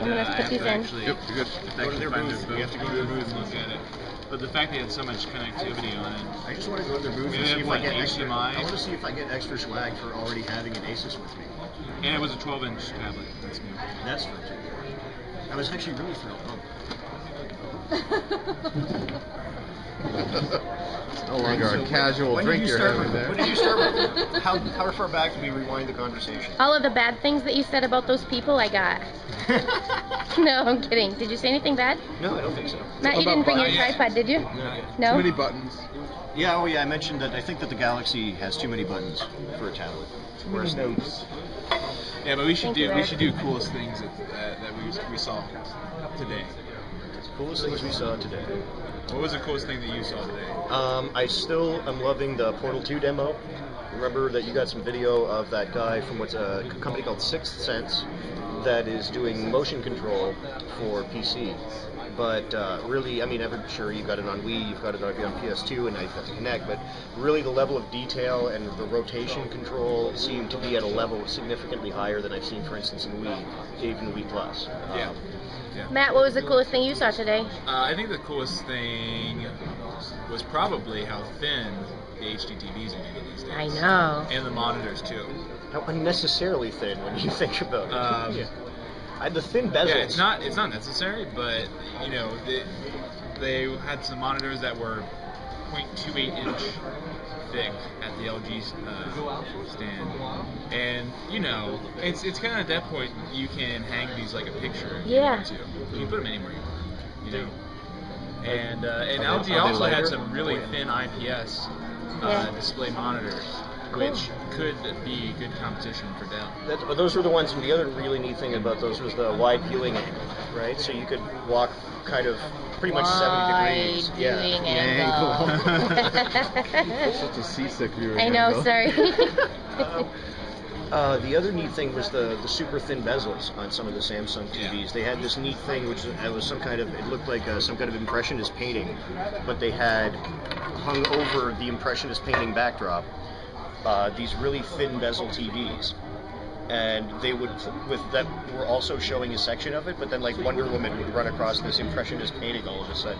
I'm gonna put these in. Actually, Yep, you're good. Go to their booth. You have to go to their booth and look at it. But the fact they had so much connectivity on it. I just want to go to their booth and see if I get extra. I want to see if I get extra swag for already having an Asus with me. And it was a 12-inch tablet. That's new. That's fun too. I was actually really thrilled. It's no longer a casual drink you're having there. When did you start with? How far back do we rewind the conversation? All of the bad things that you said about those people, I got. No, I'm kidding. Did you say anything bad? No, I don't think so. Matt, you didn't bring your tripod, did you? No. Too many buttons. Yeah, oh yeah, I mentioned that I think that the Galaxy has too many buttons for a tablet. Too many notes. Yeah, but we should do coolest things that we saw today. Coolest things we saw today. What was the coolest thing that you saw today? I still am loving the Portal 2 demo. Remember that you got some video of that guy from what's a company called Sixth Sense that is doing motion control for PC. But really, I mean, I'm sure you've got it on Wii, you've got it on PS2, and now you've got the Kinect, but really the level of detail and the rotation control seem to be at a level significantly higher than I've seen, for instance, in Wii, even Wii Plus. Yeah. Matt, what was the coolest thing you saw today? I think the coolest thing was probably how thin the HD TVs are getting these days. I know. And the monitors, too. How unnecessarily thin when you think about it. The thin bezels. Yeah, it's not necessary, but you know they had some monitors that were 0.28 inch thick at the LG stand, and you know it's kind of at that point you can hang these like a picture. Yeah. You can put them anywhere you want. You know. And LG also had some really thin IPS display monitors, which could be good competition for Dell. Those were the ones, and the other really neat thing about those was the wide viewing angle, right? So you could walk kind of pretty much 70 degrees. Viewing angle. That's such a seasick viewing I know, angle. sorry. The other neat thing was the super thin bezels on some of the Samsung TVs. Yeah. They had this neat thing which was some kind of, it looked like some kind of impressionist painting, but they had hung over the impressionist painting backdrop these really thin bezel TVs. And they would, with that, were also showing a section of it, but then like Wonder Woman would run across this impressionist painting all of a sudden.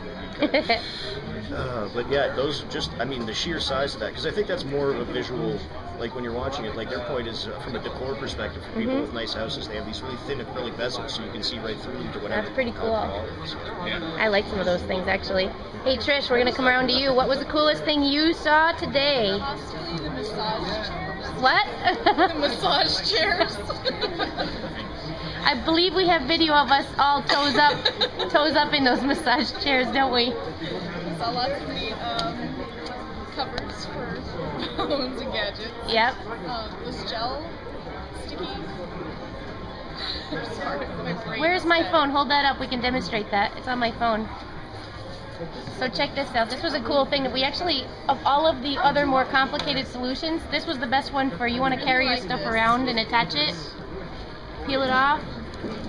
But yeah, those just, I mean, the sheer size of that, because I think that's more of a visual, like when you're watching it, like their point is from a decor perspective for people with nice houses, they have these really thin acrylic bezels so you can see right through them to whatever. That's pretty cool. Yeah. I like some of those things actually. Hey Trish, we're gonna come around to you. What was the coolest thing you saw today? Possibly the massage chairs. What? The massage chairs. I believe we have video of us all toes up in those massage chairs, don't we? I saw lots of neat covers for phones and gadgets. Yep. This gel, sticky. Sorry, my brain Where's is my dead. phone? Hold that up. We can demonstrate that. It's on my phone. So check this out. This was a cool thing that we actually, of all of the other more complicated solutions, this was the best one for you want to carry your stuff around and attach it, peel it off.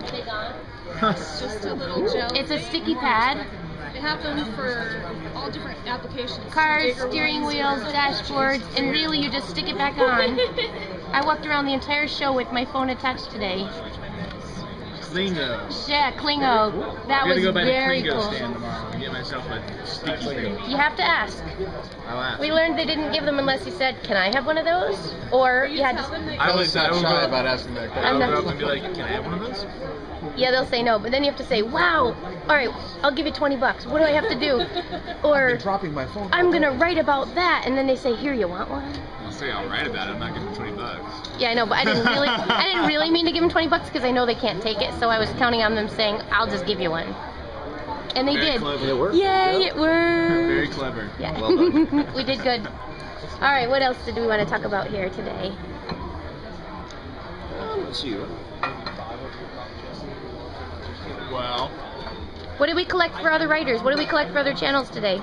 It's just a little gel. It's a thing. sticky pad. They have them for all different applications. Cars, Bigger steering ones, wheels, smaller dashboards, ones. and really you just stick it back on. I walked around the entire show with my phone attached today. Klingo. Yeah, Klingo. That I'm was gonna go by the very Klingo cool. stand tomorrow and get myself a sticky thing. You have to ask. I'll ask. We learned they didn't give them unless you said, "Can I have one of those?" Or you had Tell them to. that I I will was not go shy up- about asking that I I'm will not- go up and be like, "Can I have one of those?" Yeah, they'll say no, but then you have to say, "Wow, all right, I'll give you $20. What do I have to do?" Or dropping my phone. I'm gonna write about that, and then they say, "Here, you want one?" I'll say I'll write about it. I'm not giving $20. Yeah, I know, but I didn't really mean to give them $20 because I know they can't take it. So I was counting on them saying, "I'll just give you one," and they Very did. clever. It worked. Yay, it worked. Very clever. Yeah, Well done. we did good. All right, what else did we want to talk about here today? Let's see. Well, What did we collect for other writers? What did we collect for other channels today?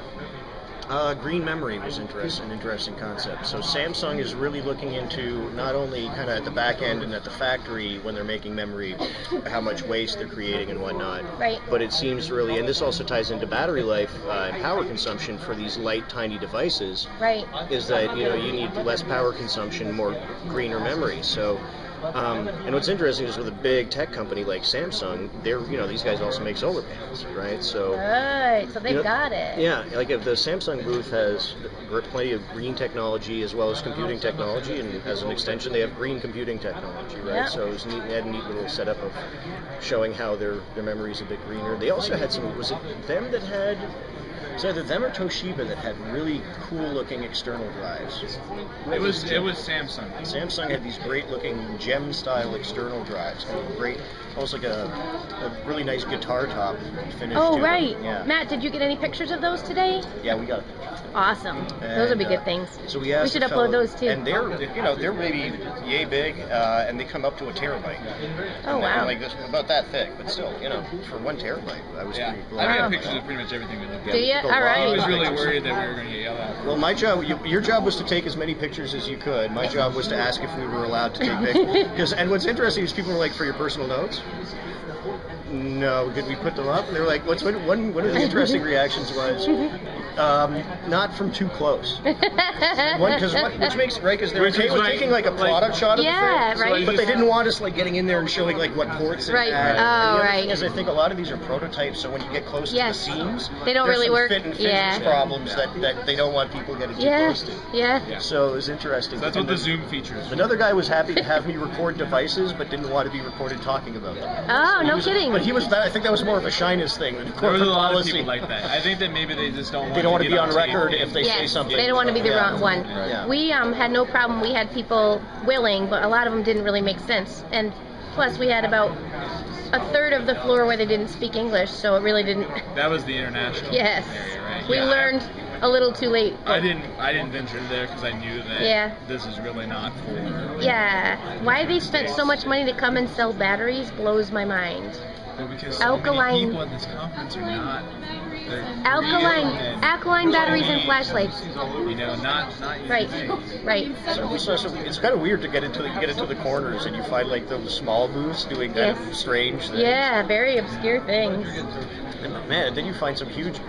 Green memory was an interesting concept. So Samsung is really looking into not only kind of at the back end and at the factory when they're making memory, how much waste they're creating and whatnot. Right. But it seems really, and this also ties into battery life and power consumption for these light, tiny devices. Right. Is that you need less power consumption, more greener memory. So And what's interesting is with a big tech company like Samsung, these guys also make solar panels, right? So Right, so they got it. yeah, like if the Samsung booth has plenty of green technology as well as computing technology, and as an extension, they have green computing technology, right? Yeah. So it was neat. They had a neat little setup of showing how their memory is a bit greener. They also had some. Was it them that had? It's either them or Toshiba that had really cool-looking external drives. It was Samsung. Samsung had these great-looking gem-style external drives, great, almost like a really nice guitar top finish. Oh, to them. right. Yeah. Matt, did you get any pictures of those today? Yeah, we got it. Awesome. Those would be good things. So we asked should the upload fellow- those too. And they're maybe yay big, and they come up to a terabyte. Oh, And they're wow. like this, about that thick, but still, for 1 terabyte, I was Yeah, pretty I blown got away. pictures of pretty much everything we looked at. Do you? the All right. He was law- really worried that we were going to get yelled at. Well, my job, your job was to take as many pictures as you could. My job was to ask if we were allowed to take pictures. And what's interesting is people were like, for your personal notes? No, did we put them up? And they were like, one of the interesting reactions was, not from too close. Which makes right because they're Which okay is with like- taking like a product shot of Yeah, the thing, right. but they didn't want us like getting in there and showing like what ports it Right. had. Oh, And the other right. thing is, I think a lot of these are prototypes, so when you get close Yes. to the seams, They don't there's really some work. fit and Yeah. finish problems that they don't want people getting too Yeah. close to. Yeah. Yeah. So it was interesting. So that's And what the then Zoom features. Another guy was happy to have me record devices, but didn't want to be recorded talking about them. Oh, no kidding. But I think that was more of a shyness thing than There was a corporate lot policy. of people like that. I think that maybe they just don't want They don't want to get be on tape record and- if they say Yes, something. they don't want to be the Yeah. wrong one. Yeah. We had no problem. We had people willing, but a lot of them didn't really make sense. And plus, we had about a third of the floor where they didn't speak English, so it really didn't. That was the international Yes, area, right? we Yeah, learned a little too late. I didn't venture there because I knew that Yeah. this is really not for. Yeah, why they spent so much money to come and sell batteries blows my mind. Well, because so Alkaline- many people at this conference are not. They're Alkaline batteries and flashlights. You know, not Right, right. So it's kind of weird to get into the corners and you find like those small booths doing kind of Yes. strange things. Yeah, very obscure things. And man, then you find some huge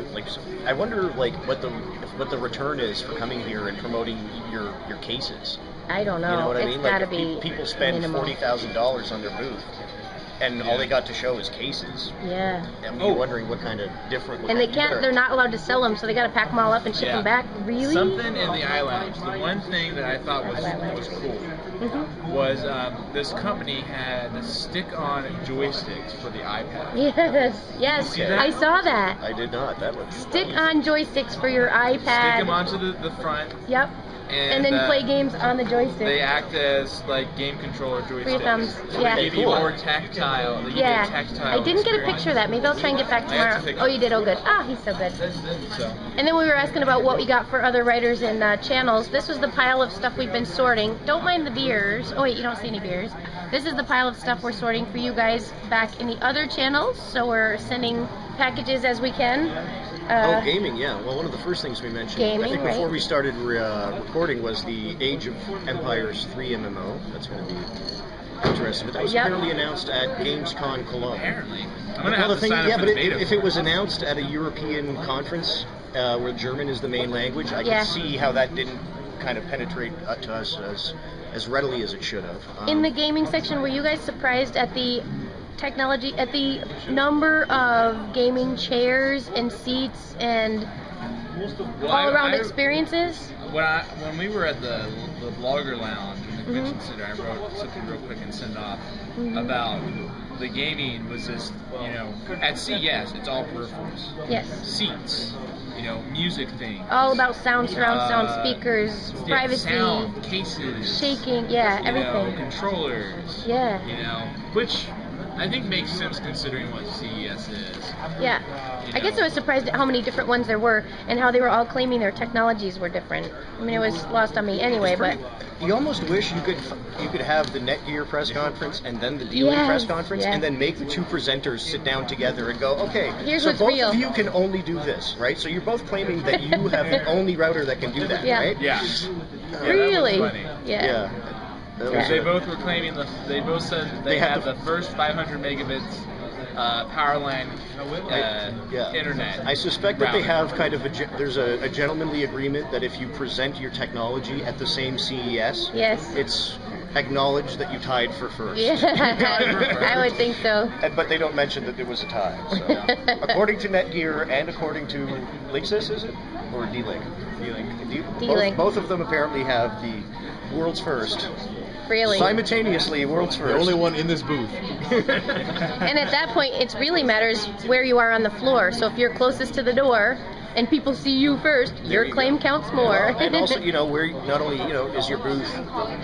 I wonder like what the return is for coming here and promoting your cases. I don't know. You know what I It's mean? gotta Like be people spend minimal. $40,000 on their booth, and all they got to show is cases. Yeah. And you're wondering what kind of different. And they can't. They're not allowed to sell them, so they got to pack them all up and ship Yeah. them back. Really? Something in the eye lounge. The one thing that I thought was cool Mhm. was this company had stick-on joysticks for the iPad. Yes. Yes. see that? I saw that. I did not. That looks. Stick-on joysticks for your Stick iPad. them onto the front, Yep. And then play games on the joystick. They act as like game controller joysticks. For your thumbs. So Yeah. they give you Cool. more tactile. They give you Yeah. a tactile I didn't get a experience. picture of that. Maybe I'll try and get back I got tomorrow. the picture. Oh, you did? Oh, good. Ah, he's so good. So And then we were asking about what we got for other writers and channels. This was the pile of stuff we've been sorting. Don't mind the beers. Oh wait, you don't see any beers. This is the pile of stuff we're sorting for you guys back in the other channels. So we're sending packages as we can. Gaming, yeah. Well, one of the first things we mentioned, Gaming, I think before right. we started recording, was the Age of Empires 3 MMO. That's going to be interesting. But that was Yep. apparently announced at Gamescom Cologne. apparently, I'm gonna Well, have the to thing, sign yeah, up for but the beta. if it was announced at a European conference where German is the main language, I Yeah. can see how that didn't kind of penetrate to us as readily as it should have. In the gaming section, were you guys surprised at the technology, at the number of gaming chairs and seats and Well, all-around I- experiences? When we were at the blogger lounge in the convention Mm-hmm. center, I wrote something real quick and sent off about the gaming was just, at CES, it's all peripherals. Yes. Seats, music things. All about sound, surround sound, speakers, Yeah, privacy, sound, cases, shaking, yeah, everything. controllers, Yeah. which I think makes sense considering what CES is. Yeah. I guess I was surprised at how many different ones there were and how they were all claiming their technologies were different. I mean, it was lost on me anyway, but You almost wish you could have the Netgear press conference and then the dealing Yes, press conference, yes. and then make the two presenters sit down together and go, okay, Here's so what's both real. of you can only do this, right? So you're both claiming that you have the only router that can do that, Yeah. right? Yeah. really? That was funny. Yeah. That was They both were claiming they both said they They had had the- the first 500 megabits power line, Yeah. internet. I suspect that they routing. have kind of there's a gentlemanly agreement that if you present your technology at the same CES, Yes. it's acknowledged that you tied for first. Yeah, I would think so. But they don't mention that there was a tie. So. According to Netgear and according to Linksys, is it? Or D-Link? D-Link. Both of them apparently have the world's first. Really. Simultaneously, world's first. The only one in this booth. And at that point, it really matters where you are on the floor. So if you're closest to the door and people see you first, your you claim go. counts more. And also, where not only is your booth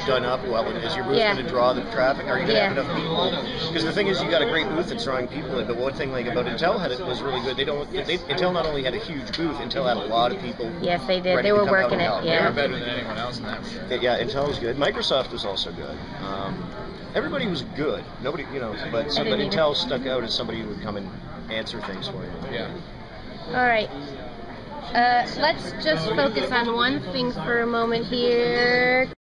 done up well, and is your booth Yeah. going to draw the traffic? Are you going to Yeah. have enough people? Because the thing is, you got a great booth that's drawing people in. But one thing about Intel was really good. Intel not only had a huge booth, Intel had a lot of people. Yes, they did. ready They to were come out working and it. help. They were Yeah. better than anyone else in that regard. Yeah, Intel was good. Microsoft was also good. Everybody was good. Nobody, but didn't either. Intel stuck out as somebody who would come and answer things for you. Yeah. All right. Let's just focus on one thing for a moment here.